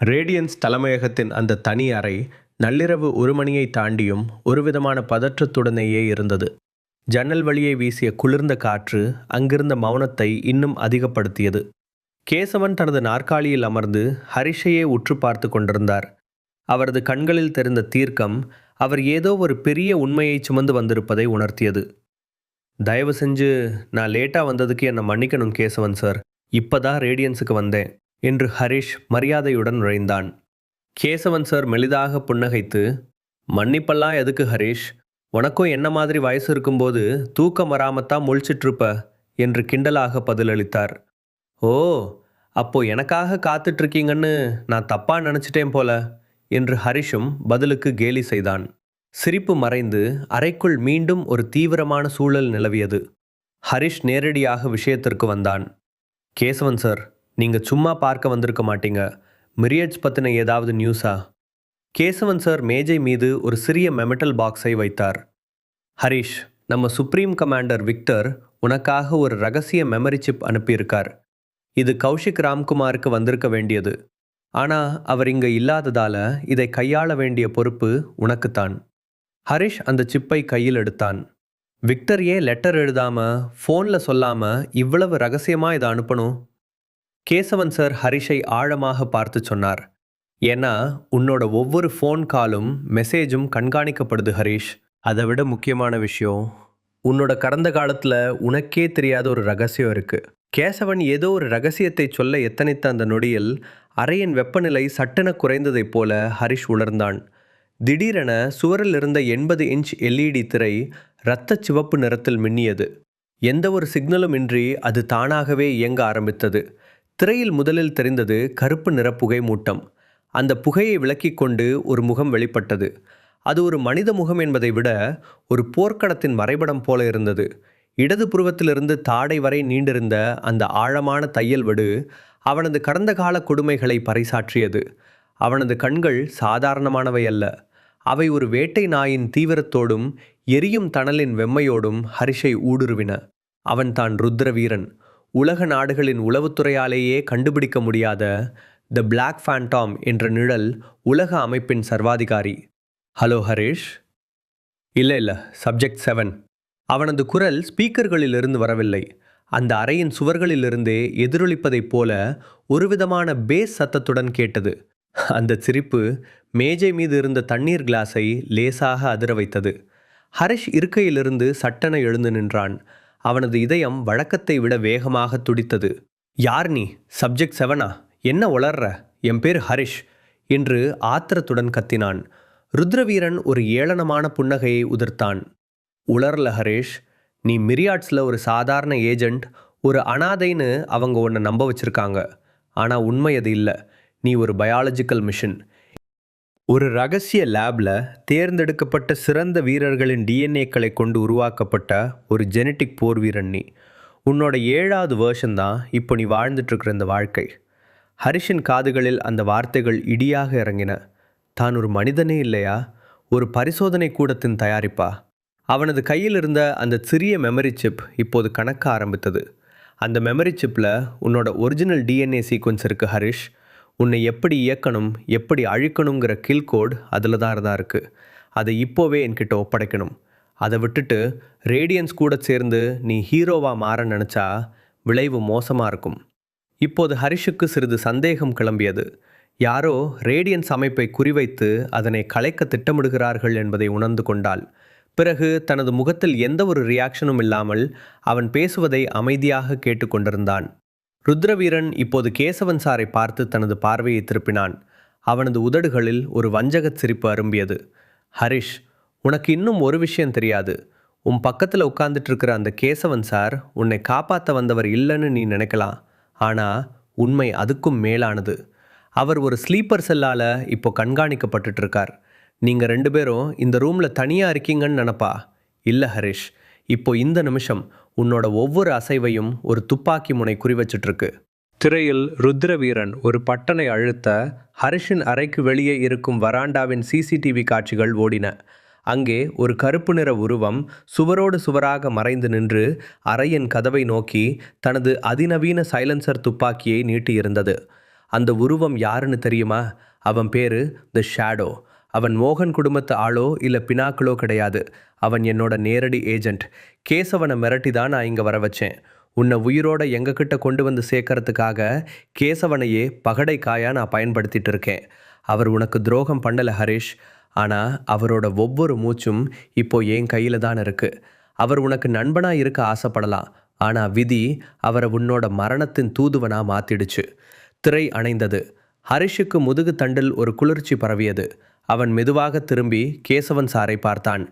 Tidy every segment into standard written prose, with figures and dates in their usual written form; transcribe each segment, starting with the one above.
Radians தலைமையகத்தின் அந்த தனி அறை நள்ளிரவு 1 மணியை தாண்டியும் ஒருவிதமான பதற்றத்துடனேயே இருந்தது. ஜன்னல் வழியே வீசிய குளிர்ந்த காற்று அங்கிருந்த மௌனத்தை இன்னும் அதிகப்படுத்தியது. கேசவன் தனது நாற்காலியில் அமர்ந்து ஹரிஷையே உற்று பார்த்து கொண்டிருந்தார். அவரது கண்களில் தெரிந்த தீர்க்கம் அவர் ஏதோ ஒரு பெரிய உண்மையை சுமந்து வந்திருப்பதை உணர்த்தியது. தயவு செஞ்சு நான் லேட்டாக வந்ததுக்கு என்னை மன்னிக்கணும் கேசவன் சார். இப்பதான் ரேடியன்ஸுக்கு வந்தேன் என்று ஹரிஷ் மரியாதையுடன் நுழைந்தான். கேசவன் சார் மெலிதாக புன்னகைத்து, மன்னிப்பெல்லாம் எதுக்கு ஹரிஷ், உனக்கும் என்ன மாதிரி வயசு இருக்கும்போது தூக்கம் வராமத்தான் முழிச்சிட்ருப்ப என்று கிண்டலாக பதிலளித்தார். ஓ, அப்போ எனக்காக காத்துட்ருக்கீங்கன்னு நான் தப்பா நினச்சிட்டேன் போல என்று ஹரிஷும் பதிலுக்கு கேலி செய்தான். சிரிப்பு மறைந்து அறைக்குள் மீண்டும் ஒரு தீவிரமான சூழல் நிலவியது. ஹரிஷ் நேரடியாக விஷயத்திற்கு வந்தான். கேசவன் சார், நீங்கள் சும்மா பார்க்க வந்திருக்க மாட்டீங்க. மிரியட்ஸ் பற்றின ஏதாவது நியூஸா? கேசவன் சார் மேஜை மீது ஒரு சிறிய மெமெட்டல் பாக்ஸை வைத்தார். ஹரிஷ், நம்ம சுப்ரீம் கமாண்டர் விக்டர் உனக்காக ஒரு ரகசிய மெமரி சிப் அனுப்பியிருக்கார். இது கௌஷிக் ராம்குமாருக்கு வந்திருக்க வேண்டியது. ஆனால் அவர் இங்கே இல்லாததால் இதை கையாள வேண்டிய பொறுப்பு உனக்குத்தான். ஹரிஷ் அந்த சிப்பை கையில் எடுத்தான். விக்டர் ஏன் லெட்டர் எழுதாமல் ஃபோனில் சொல்லாமல் இவ்வளவு ரகசியமாக இதை அனுப்பணும்? கேசவன் சார் ஹரிஷை ஆழமாக பார்த்து சொன்னார். ஏன்னா உன்னோட ஒவ்வொரு ஃபோன் காலும் மெசேஜும் கண்காணிக்கப்படுது ஹரிஷ். அதை விட முக்கியமான விஷயம், உன்னோட கடந்த காலத்தில் உனக்கே தெரியாத ஒரு ரகசியம் இருக்குது. கேசவன் ஏதோ ஒரு ரகசியத்தை சொல்ல எத்தனைத்த அந்த நொடியில் அறையின் வெப்பநிலை சட்டென குறைந்ததைப் போல ஹரிஷ் உணர்ந்தான். திடீரென சுவரில் இருந்த 80 இன்ச் LED திரை இரத்த சிவப்பு நிறத்தில் மின்னியது. எந்த ஒரு சிக்னலும் இன்றி அது தானாகவே இயங்க ஆரம்பித்தது. திரையில் முதலில் தெரிந்தது கருப்பு நிற புகை மூட்டம். அந்த புகையை விலக்கிக் கொண்டு ஒரு முகம் வெளிப்பட்டது. அது ஒரு மனித முகம் என்பதை விட ஒரு போர்க்களத்தின் வரைபடம் போல இருந்தது. இடது புருவத்திலிருந்து தாடை வரை நீண்டிருந்த அந்த ஆழமான தையல் வடு அவனது கடந்த கால கொடுமைகளை பறைசாற்றியது. அவனது கண்கள் சாதாரணமானவை அல்ல. அவை ஒரு வேட்டை நாயின் தீவிரத்தோடும் எரியும் தணலின் வெம்மையோடும் ஹரிஷை ஊடுருவின. அவன் தான் ருத்ரவீரன். உலக நாடுகளின் உளவுத்துறையாலேயே கண்டுபிடிக்க முடியாத த பிளாக் ஃபேண்டாம் என்ற நிழல் உலக அமைப்பின் சர்வாதிகாரி. ஹலோ ஹரிஷ். இல்லை, சப்ஜெக்ட் 7. அவனது குரல் ஸ்பீக்கர்களிலிருந்து வரவில்லை. அந்த அறையின் சுவர்களிலிருந்தே எதிரொலிப்பதைப் போல ஒருவிதமான பேஸ் சத்தத்துடன் கேட்டது. அந்த சிரிப்பு மேஜை மீது இருந்த தண்ணீர் கிளாஸை லேசாக அதிர வைத்தது. ஹரிஷ் இருக்கையிலிருந்து சட்டென எழுந்து நின்றான். அவனது இதயம் வழக்கத்தை விட வேகமாக துடித்தது. யார் நீ? சப்ஜெக்ட் 7ஆ? என்ன உளர்ற? என் பேர் ஹரிஷ் என்று ஆத்திரத்துடன் கத்தினான். ருத்ரவீரன் ஒரு ஏளனமான புன்னகையை உதிர்த்தான். உளரல ஹரிஷ், நீ மிரியாட்ஸில் ஒரு சாதாரண ஏஜெண்ட், ஒரு அனாதைன்னு அவங்க உன்னை நம்ப வச்சிருக்காங்க. ஆனால் உண்மை அது இல்லை. நீ ஒரு பயாலஜிக்கல் மிஷன். ஒரு ரகசிய லேபில் தேர்ந்தெடுக்கப்பட்ட சிறந்த வீரர்களின் டிஎன்ஏக்களை கொண்டு உருவாக்கப்பட்ட ஒரு ஜெனட்டிக் போர் வீரன் நீ. உன்னோட 7வது வேர்ஷன் தான் இப்போ நீ வாழ்ந்துட்டுருக்கிற இந்த வாழ்க்கை. ஹரிஷின் காதுகளில் அந்த வார்த்தைகள் இடியாக இறங்கின. தான் ஒரு மனிதனே இல்லையா? ஒரு பரிசோதனை கூடத்தின் தயாரிப்பா? அவனது கையில் இருந்த அந்த சிறிய மெமரி சிப் இப்போது கணக்க ஆரம்பித்தது. அந்த மெமரி சிப்பில் உன்னோட ஒரிஜினல் டிஎன்ஏ சீக்வன்ஸ் இருக்குது ஹரிஷ். உன்னை எப்படி இயக்கணும், எப்படி அழிக்கணுங்கிற கில் கோட் அதில் தான் இருக்குது. அதை இப்போவே என்கிட்ட ஒப்படைக்கணும். அதை விட்டுட்டு ரேடியன்ஸ் கூட சேர்ந்து நீ ஹீரோவாக மாற நினச்சா விளைவு மோசமாக இருக்கும். இப்போது ஹரிஷுக்கு சிறிது சந்தேகம் கிளம்பியது. யாரோ ரேடியன்ஸ் அமைப்பை குறிவைத்து அதனை கலைக்க திட்டமிடுகிறார்கள் என்பதை உணர்ந்து கொண்டாள். பிறகு தனது முகத்தில் எந்த ஒரு ரியாக்ஷனும் இல்லாமல் அவன் பேசுவதை அமைதியாக கேட்டுக்கொண்டிருந்தான். ருத்ரவீரன் இப்போது கேசவன் சாரை பார்த்து தனது பார்வையை திருப்பினான். அவனது உதடுகளில் ஒரு வஞ்சகச் சிரிப்பு அரும்பியது. ஹரிஷ், உனக்கு இன்னும் ஒரு விஷயம் தெரியாது. உன் பக்கத்தில் உட்கார்ந்துட்டு இருக்கிற அந்த கேசவன் சார் உன்னை காப்பாற்ற வந்தவர் இல்லைன்னு நீ நினைக்கலாம். ஆனால் உண்மை அதுக்கும் மேலானது. அவர் ஒரு ஸ்லீப்பர் செல்லால் இப்போ கண்காணிக்கப்பட்டுட்டு இருக்கார். நீங்கள் 2 பேரும் இந்த ரூமில் தனியாக இருக்கீங்கன்னு நினப்பா? இல்லை ஹரிஷ், இப்போ இந்த நிமிஷம் உன்னோட ஒவ்வொரு அசைவையும் ஒரு துப்பாக்கி முனை குறிவச்சிட்ருக்கு. திரையில் ருத்ரவீரன் ஒரு பட்டனை அழுத்த ஹரிஷின் அறைக்கு வெளியே இருக்கும் வராண்டாவின் சிசிடிவி காட்சிகள் ஓடின. அங்கே ஒரு கருப்பு நிற உருவம் சுவரோடு சுவராக மறைந்து நின்று அறையின் கதவை நோக்கி தனது அதிநவீன சைலன்சர் துப்பாக்கியை நீட்டியிருந்தது. அந்த உருவம் யாருன்னு தெரியுமா? அவன் பேரு த ஷேடோ. அவன் மோகன் குடும்பத்து ஆளோ இல்லை பினாக்களோ கிடையாது. அவன் என்னோட நேரடி ஏஜெண்ட். கேசவனை மிரட்டி தான் நான் இங்கே வர வச்சேன். உன்னை உயிரோட எங்ககிட்ட கொண்டு வந்து சேர்க்கறதுக்காக கேசவனையே பகடை காயா நான் பயன்படுத்திட்டு இருக்கேன். அவர் உனக்கு துரோகம் பண்ணலை ஹரிஷ். ஆனால் அவரோட ஒவ்வொரு மூச்சும் இப்போ என் கையில் தான் இருக்கு. அவர் உனக்கு நண்பனாக இருக்க ஆசைப்படலாம். ஆனால் விதி அவரை உன்னோட மரணத்தின் தூதுவனாக மாற்றிடுச்சு. திரை அணைந்தது. ஹரிஷுக்கு முதுகு தண்டில் ஒரு குளிர்ச்சி பரவியது. அவன் மெதுவாக திரும்பி கேசவன் சாரை பார்த்தான்.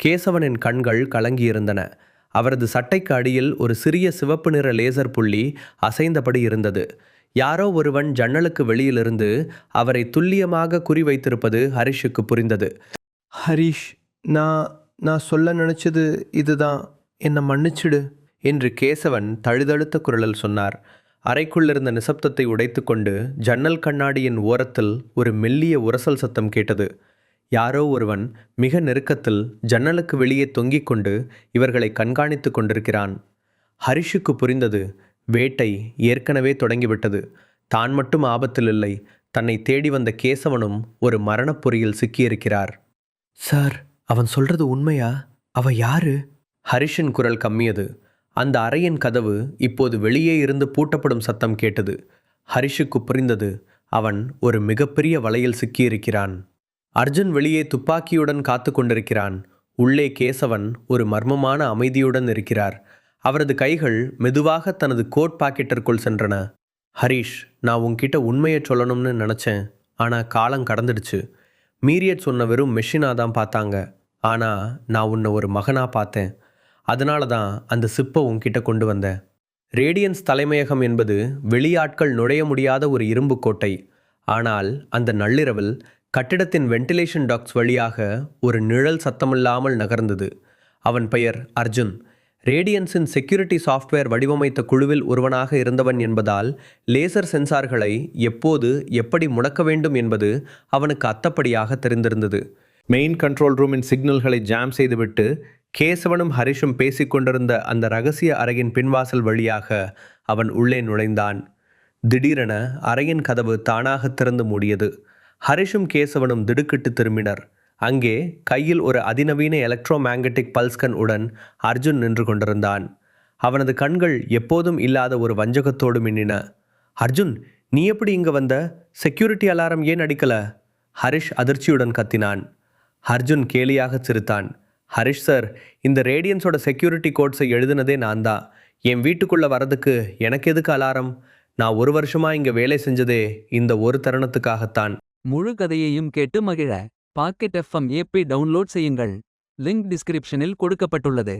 கேசவனின் கண்கள் கலங்கியிருந்தன. அவரது சட்டைக்கு அடியில் ஒரு சிறிய சிவப்பு நிற லேசர் புள்ளி அசைந்தபடி இருந்தது. யாரோ ஒருவன் ஜன்னலுக்கு வெளியிலிருந்து அவரை துல்லியமாக குறிவைத்திருப்பது ஹரிஷுக்கு புரிந்தது. ஹரிஷ், நான் சொல்ல நினைச்சது இதுதான். என்னை மன்னிச்சிடு என்று கேசவன் தழுதழுத்த குரலில் சொன்னார். அறைக்குள்ளிருந்த நிசப்தத்தை உடைத்து கொண்டு ஜன்னல் கண்ணாடியின் ஓரத்தில் ஒரு மெல்லிய உரசல் சத்தம் கேட்டது. யாரோ ஒருவன் மிக நெருக்கத்தில் ஜன்னலுக்கு வெளியே தொங்கிக் கொண்டு இவர்களை கண்காணித்து கொண்டிருக்கிறான். ஹரிஷுக்கு புரிந்தது. வேட்டை ஏற்கனவே தொடங்கிவிட்டது. தான் மட்டும் ஆபத்தில் இல்லை, தன்னை தேடி வந்த கேசவனும் ஒரு மரணப்பொறியில் சிக்கியிருக்கிறார். சார், அவன் சொல்றது உண்மையா? அவ யாரு? ஹரிஷின் குரல் கம்மியது. அந்த அறையின் கதவு இப்போது வெளியே இருந்து பூட்டப்படும் சத்தம் கேட்டது. ஹரிஷுக்கு புரிந்தது. அவன் ஒரு மிகப்பெரிய வலையில் சிக்கியிருக்கிறான். அர்ஜுன் வெளியே துப்பாக்கியுடன் காத்து கொண்டிருக்கிறான். உள்ளே கேசவன் ஒரு மர்மமான அமைதியுடன் இருக்கிறார். அவரது கைகள் மெதுவாக தனது கோட் பாக்கெட்டிற்குள் சென்றன. ஹரிஷ், நான் உன்கிட்ட உண்மையை சொல்லணும்னு நினச்சேன். ஆனால் காலம் கடந்துடுச்சு. மீரியட் சொன்ன வெறும் மெஷினாக தான் பார்த்தாங்க. ஆனால் நான் உன்னை ஒரு மகனாக பார்த்தேன். அதனால தான் அந்த சிப்பை உன்கிட்ட கொண்டு வந்தேன். ரேடியன்ஸ் தலைமையகம் என்பது வெளியாட்கள் நுழைய முடியாத ஒரு இரும்பு கோட்டை. ஆனால் அந்த நள்ளிரவில் கட்டிடத்தின் வென்டிலேஷன் டாக்ஸ் வழியாக ஒரு நிழல் சத்தமில்லாமல் நகர்ந்தது. அவன் பெயர் அர்ஜுன். ரேடியன்ஸின் செக்யூரிட்டி சாஃப்ட்வேர் வடிவமைத்த குழுவில் ஒருவனாக இருந்தவன் என்பதால் லேசர் சென்சார்களை எப்போது எப்படி முடக்க வேண்டும் என்பது அவனுக்கு அத்தப்படியாக தெரிந்திருந்தது. மெயின் கண்ட்ரோல் ரூமின் சிக்னல்களை ஜாம் செய்துவிட்டு கேசவனும் ஹரிஷும் பேசிக்கொண்டிருந்த அந்த ரகசிய அறையின் பின்வாசல் வழியாக அவன் உள்ளே நுழைந்தான். திடீரென அறையின் கதவு தானாக திறந்து மூடியது. ஹரிஷும் கேசவனும் திடுக்கிட்டு திரும்பினர். அங்கே கையில் ஒரு அதிநவீன எலக்ட்ரோ மேக்னெட்டிக் பல்ஸ்கன் உடன் அர்ஜுன் நின்று கொண்டிருந்தான். அவனது கண்கள் எப்போதும் இல்லாத ஒரு வஞ்சகத்தோடு மின்னின. அர்ஜுன், நீ எப்படி இங்கே வந்த? செக்யூரிட்டி அலாரம் ஏன் அடிக்கல? ஹரிஷ் அதிர்ச்சியுடன் கத்தினான். அர்ஜுன் கேலியாக சிரித்தான். ஹரிஷ் சார், இந்த ரேடியன்ஸோட செக்யூரிட்டி கோட்ஸை எழுதுனதே நான் தான். என் வீட்டுக்குள்ளே வரதுக்கு எனக்கு எதுக்கு அலாரம்? நான் 1 வருஷமாக இங்கே வேலை செஞ்சதே இந்த ஒரு தருணத்துக்காகத்தான். முழு கதையையும் கேட்டு மகிழ பாக்கெட் FM ஏபி டவுன்லோட் செய்யுங்கள். லிங்க் டிஸ்கிரிப்ஷனில் கொடுக்கப்பட்டுள்ளது.